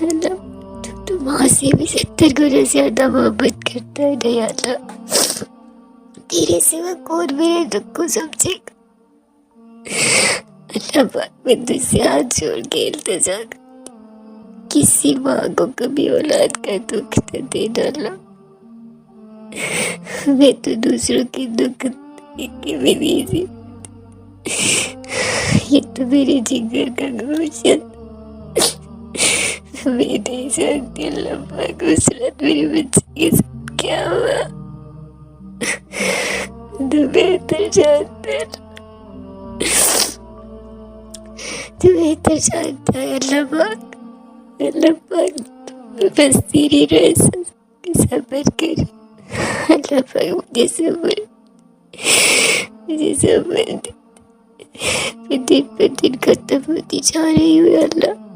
اللہ تو ماں سے بھی 70 گنا زیادہ محبت کرتا ہے نا یا اللہ، تیرے سوا کون میرے دکھ کو سمجھے گا؟ اللہ پاک میں تجھ سے ہاتھ جوڑ کے التجا کرتی، کسی ماں کو کبھی اولاد کا دکھ نہ دینا اللہ۔ میں تو دوسروں کے دکھ دیکھ کے بھی نہیں تھی، یہ تو میرے جگر کا گوشت، میں نہیں جانتی اللہ پاک اس رات میرے بچے کے ساتھ کیا ہوا، تو بہتر جانتا ہے، تو بہتر جانتا ہے اللہ پاک۔ اللہ پاک بس تیری رضا سے صبر کر، اللہ پاک مجھے صبر دے، میں دن پر دن ختم ہوتی جا رہی ہوں اللہ۔